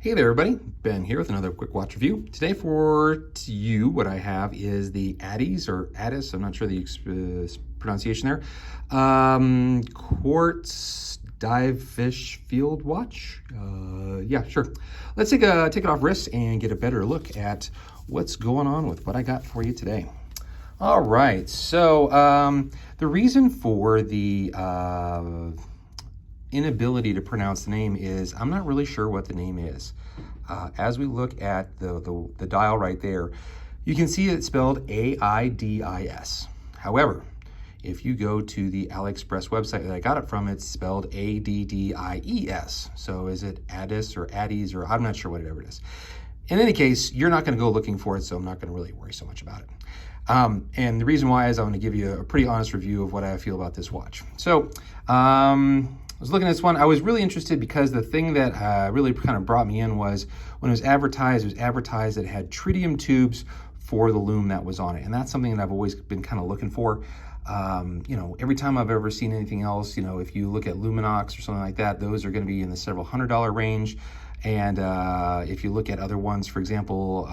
Hey there everybody, Ben here with another quick watch review. Today for you, what I have is the Addies or Aidis, I'm not sure the pronunciation there, Quartz dive fish field watch. Yeah, sure. Let's take it off wrist and get a better look at what's going on with what I got for you today. All right, so the reason for the inability to pronounce the name is I'm not really sure what the name is. As we look at the dial right there, you can see it's spelled A-I-D-I-S. However, if you go to the AliExpress website that I got it from, it's spelled A-D-D-I-E-S. So is it Addis or Addies, or I'm not sure whatever it is. In any case, you're not going to go looking for it, so I'm not going to really worry so much about it. And the reason why is I'm going to give you a pretty honest review of what I feel about this watch. So, I was looking at this one. I was really interested because the thing that really kind of brought me in was when it was advertised that it had tritium tubes for the lume that was on it. And that's something that I've always been kind of looking for. You know, every time I've ever seen anything else, you know, if you look at Luminox or something like that, those are going to be in the several $100 range. And if you look at other ones, for example,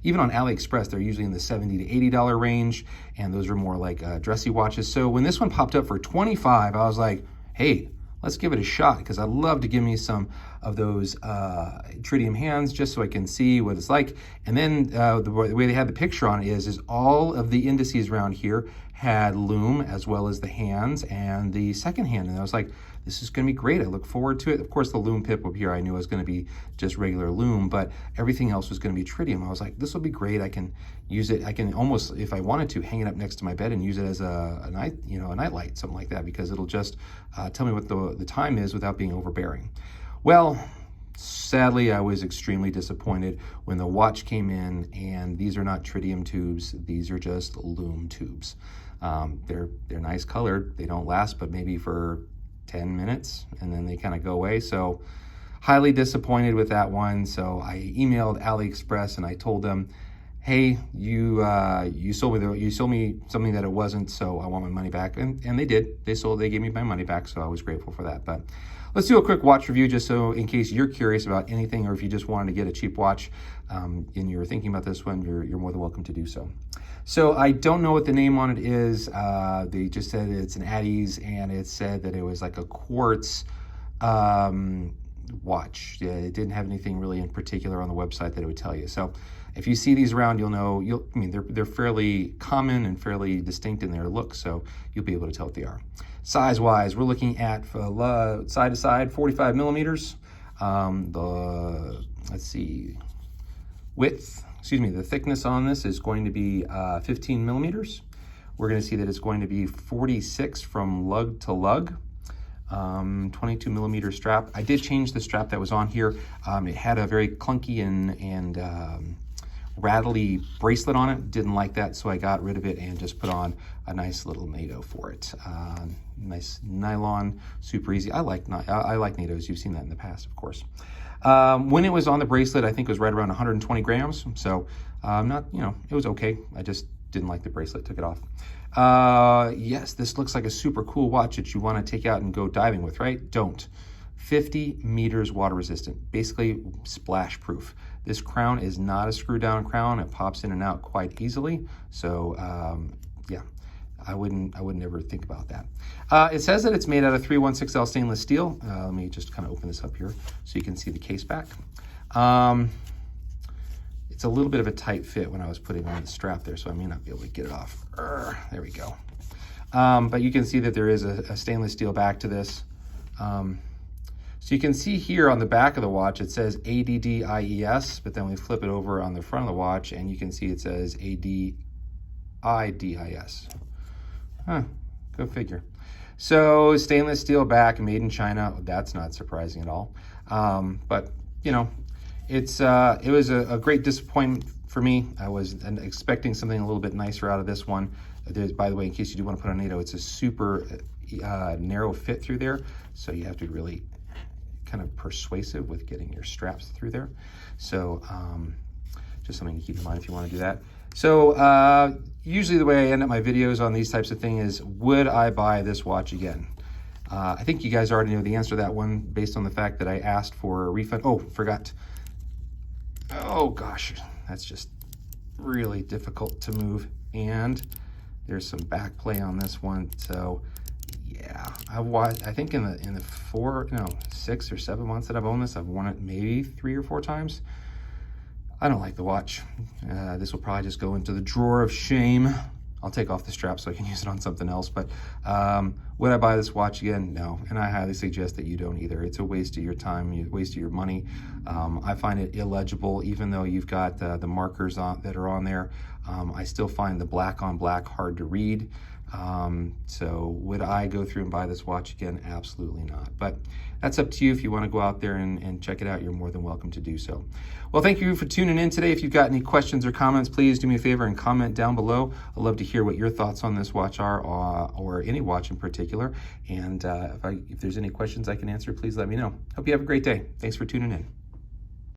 even on AliExpress, they're usually in the $70 to $80 range. And those are more like dressy watches. So when this one popped up for $25, I was like, hey, let's give it a shot, because I'd love to give me some of those tritium hands just so I can see what it's like. And then the way they had the picture on it is all of the indices around here had lume as well as the hands and the second hand. And I was like, this is going to be great. I look forward to it. Of course, the lume pip up here, I knew it was going to be just regular lume, but everything else was going to be tritium. I was like, this will be great. I can use it. I can almost, if I wanted to, hang it up next to my bed and use it as a night, you know, a night light, something like that, because it'll just tell me what the time is without being overbearing. Well, sadly, I was extremely disappointed when the watch came in, and these are not tritium tubes. These are just lume tubes. They're nice colored. They don't last, but maybe for 10 minutes, and then they kind of go away. So highly disappointed with that one. So I emailed AliExpress and I told them, hey, you sold me something that it wasn't, so I want my money back. And they did. They gave me my money back, so I was grateful for that. But let's do a quick watch review, just so in case you're curious about anything, or if you just wanted to get a cheap watch and you're thinking about this one, you're more than welcome to do so. So I don't know what the name on it is. They just said it's an Addies, and it said that it was like a quartz watch. Yeah, it didn't have anything really in particular on the website that it would tell you. So if you see these around, you'll know. I mean, they're fairly common and fairly distinct in their look, so you'll be able to tell what they are. Size-wise, we're looking at side to side 45 millimeters. Let's see, the thickness on this is going to be 15 millimeters. We're going to see that it's going to be 46 from lug to lug. 22 millimeter strap. I did change the strap that was on here. It had a very clunky and rattly bracelet on it. Didn't like that, so I got rid of it and just put on a nice little NATO for it. Nice nylon, super easy. I like NATOs. You've seen that in the past, of course. When it was on the bracelet, I think it was right around 120 grams. So not, you know, it was okay. I just didn't like the bracelet, took it off. Yes, this looks like a super cool watch that you want to take out and go diving with, right? Don't. 50 meters water resistant, basically splash proof. This crown is not a screw down crown. It pops in and out quite easily. So yeah, I wouldn't ever think about that. It says that it's made out of 316L stainless steel. Let me just kind of open this up here so you can see the case back. It's a little bit of a tight fit when I was putting on the strap there, so I may not be able to get it off. There we go. But you can see that there is a stainless steel back to this. So you can see here on the back of the watch, it says ADDIES, but then we flip it over on the front of the watch and you can see it says ADIDIS. Huh, go figure. So stainless steel back, made in China. That's not surprising at all. But you know, it was a great disappointment for me. I was expecting something a little bit nicer out of this one. By the way, in case you do want to put on NATO, it's a super narrow fit through there, so you have to really kind of persuasive with getting your straps through there. So just something to keep in mind if you want to do that. So usually the way I end up my videos on these types of things is, would I buy this watch again? I think you guys already know the answer to that one based on the fact that I asked for a refund. Oh, forgot. Oh gosh, that's just really difficult to move. And there's some back play on this one. So yeah, I've watched, I think in the 6 or 7 months that I've owned this, I've worn it maybe 3 or 4 times. I don't like the watch. This will probably just go into the drawer of shame. I'll take off the strap so I can use it on something else. But would I buy this watch again? No. And I highly suggest that you don't either. It's a waste of your time, a waste of your money. I find it illegible, even though you've got the markers that are on there. I still find the black on black hard to read. So would I go through and buy this watch again? Absolutely not. But that's up to you. If you want to go out there and check it out, you're more than welcome to do so. Well, thank you for tuning in today. If you've got any questions or comments, please do me a favor and comment down below. I'd love to hear what your thoughts on this watch are, or any watch in particular. And if there's any questions I can answer, please let me know. Hope you have a great day. Thanks for tuning in.